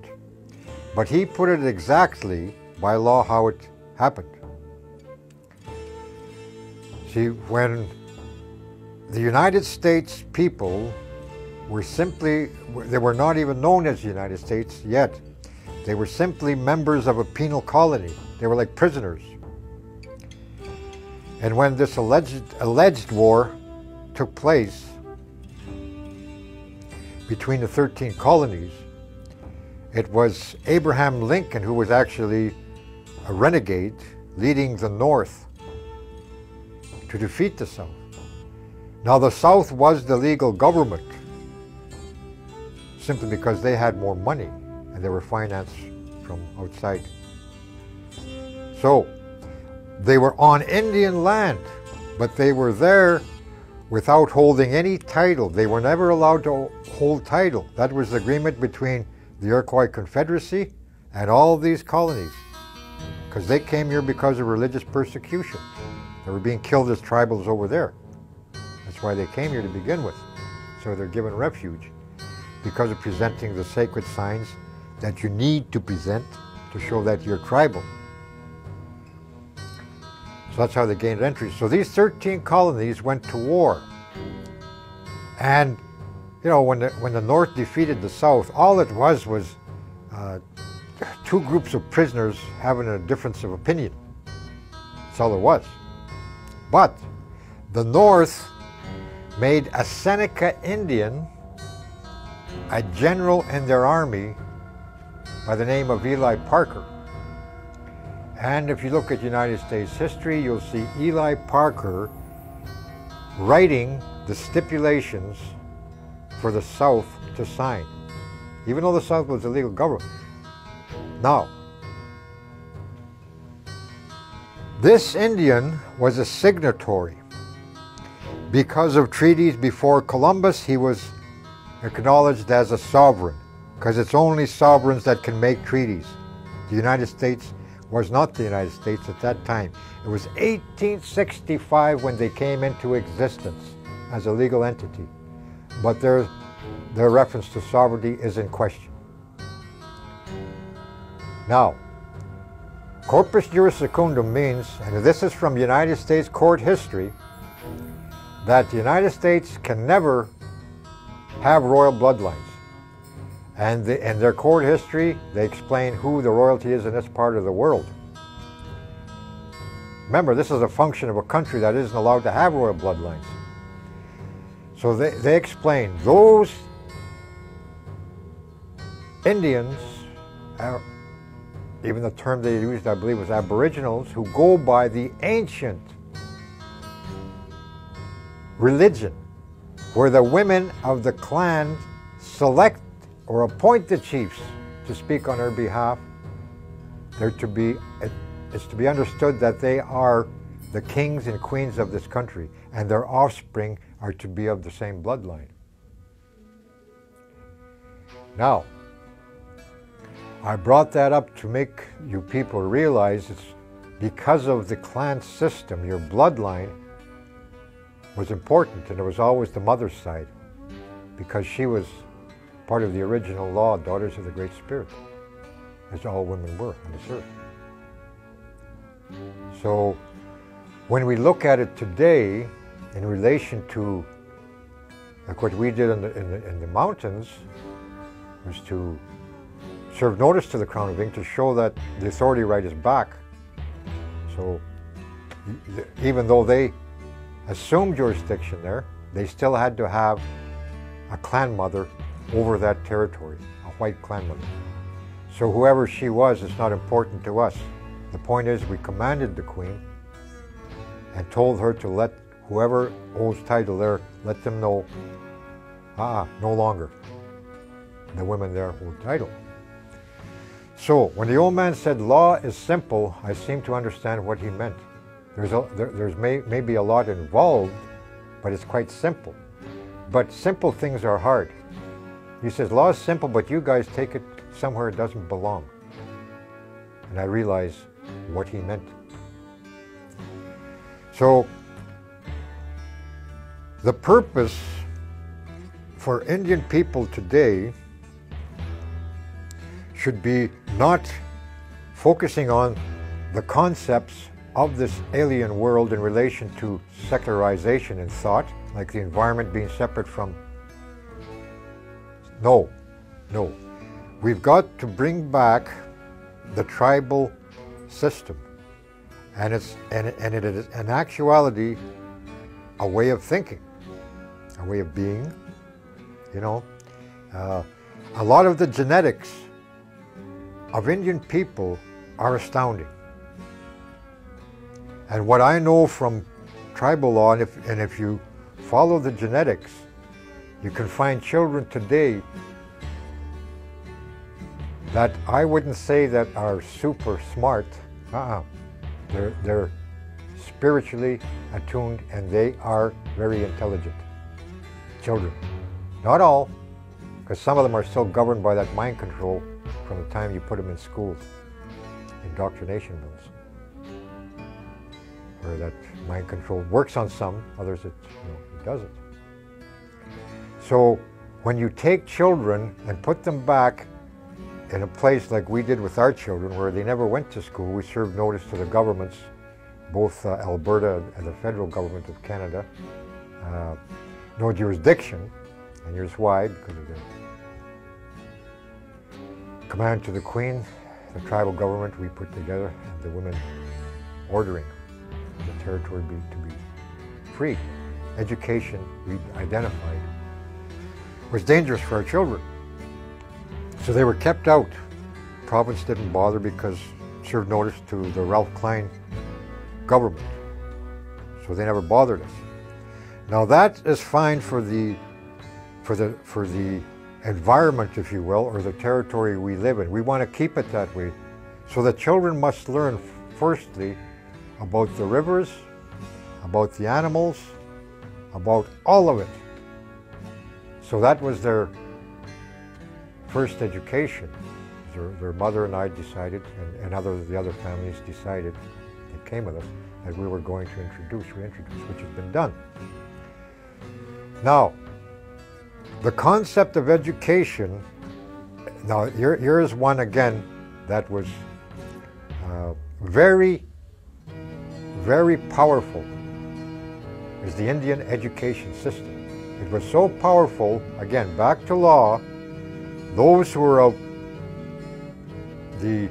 but he put it exactly by law how it happened. See, when the United States people were simply, they were not even known as the United States yet. They were simply members of a penal colony. They were like prisoners. And when this alleged war took place between the 13 colonies, it was Abraham Lincoln, who was actually a renegade, leading the North to defeat the South. Now, the South was the legal government simply because they had more money and they were financed from outside. So they were on Indian land, but they were there without holding any title. They were never allowed to hold title. That was the agreement between the Iroquois Confederacy and all of these colonies, because they came here because of religious persecution. They were being killed as tribals over there. That's why they came here to begin with. So they're given refuge because of presenting the sacred signs that you need to present to show that you're tribal. So that's how they gained entry. So these 13 colonies went to war. And, you know, when the North defeated the South, all it was two groups of prisoners having a difference of opinion. That's all it was. But the North made a Seneca Indian a general in their army by the name of Eli Parker. And if you look at United States history, you'll see Eli Parker writing the stipulations for the South to sign, even though the South was a legal government. Now, this Indian was a signatory. Because of treaties before Columbus, he was acknowledged as a sovereign, because it's only sovereigns that can make treaties. The United States was not the United States at that time. It was 1865 when they came into existence as a legal entity. But their reference to sovereignty is in question. Now, corpus juris secundum means, and this is from United States court history, that the United States can never have royal bloodlines. And in their court history, they explain who the royalty is in this part of the world. Remember, this is a function of a country that isn't allowed to have royal bloodlines. So they explain those Indians, even the term they used, I believe, was aboriginals, who go by the ancient religion, where the women of the clan select or appoint the chiefs to speak on their behalf. It's to be understood that they are the kings and queens of this country, and their offspring are to be of the same bloodline. Now, I brought that up to make you people realize because of the clan system, your bloodline was important, and it was always the mother's side, because she was part of the original law, daughters of the Great Spirit, as all women were on this earth. So when we look at it today in relation to, like what we did in the mountains, was to serve notice to the Crown of Ink to show that the authority right is back. So even though they assumed jurisdiction there, they still had to have a clan mother over that territory, a white clan mother. So whoever she was, it's not important to us. The point is, we commanded the Queen and told her to let whoever owes title there, let them know, no longer. The women there hold title. So when the old man said law is simple, I seem to understand what he meant. There's maybe a lot involved, but it's quite simple. But simple things are hard. He says law is simple, but you guys take it somewhere it doesn't belong. And I realize what he meant. So the purpose for Indian people today should be not focusing on the concepts of this alien world in relation to secularization in thought, like the environment being separate from... No. We've got to bring back the tribal system. And it is in actuality a way of thinking, a way of being, you know. A lot of the genetics of Indian people are astounding. And what I know from tribal law, and if you follow the genetics, you can find children today that I wouldn't say that are super smart. They're spiritually attuned, and they are very intelligent children. Not all, because some of them are still governed by that mind control from the time you put them in schools, indoctrination mills, where that mind control works on some, others it doesn't. So when you take children and put them back in a place like we did with our children, where they never went to school, we served notice to the governments, both Alberta and the federal government of Canada, no jurisdiction, and here's why: because of the command to the Queen, the tribal government we put together, and the women ordering the territory to be free. Education, we identified, was dangerous for our children. So they were kept out. Province didn't bother because served notice to the Ralph Klein government. So they never bothered us. Now that is fine for the environment, if you will, or the territory we live in. We want to keep it that way. So the children must learn, firstly, about the rivers, about the animals, about all of it. So that was their first education. Their mother and I decided, and the other families decided, that came with us, that we were going to reintroduce, which has been done. Now, the concept of education, now here is one again that was very, very powerful, is the Indian education system. It was so powerful, again, back to law, those who were of the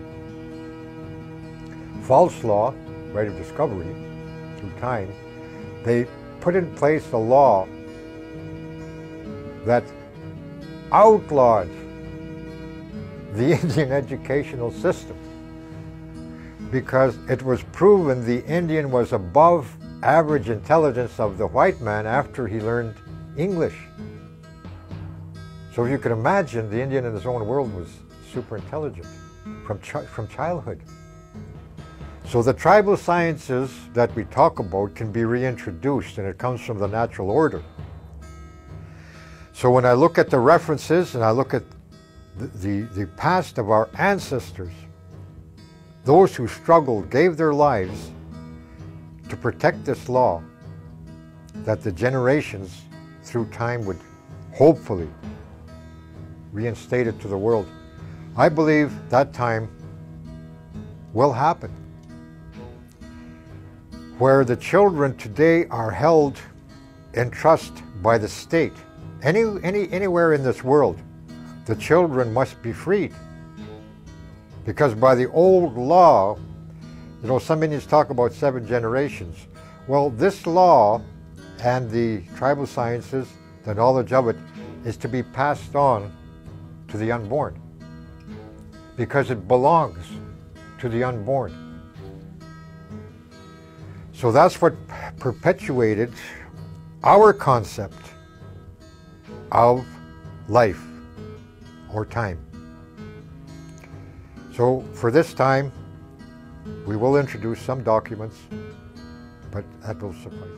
false law, right of discovery, through time, they put in place a law that outlawed the Indian educational system, because it was proven the Indian was above average intelligence of the white man after he learned English. So you can imagine, the Indian in his own world was super intelligent from childhood. So the tribal sciences that we talk about can be reintroduced, and it comes from the natural order. So when I look at the references and I look at the past of our ancestors, those who struggled gave their lives to protect this law that the generations through time would hopefully reinstate it to the world. I believe that time will happen, where the children today are held in trust by the state. Anywhere in this world, the children must be freed. Because by the old law, you know, some Indians talk about 7 generations. Well, this law and the tribal sciences, the knowledge of it, is to be passed on to the unborn, because it belongs to the unborn. So that's what perpetuated our concept of life or time. So for this time, we will introduce some documents, but that will suffice.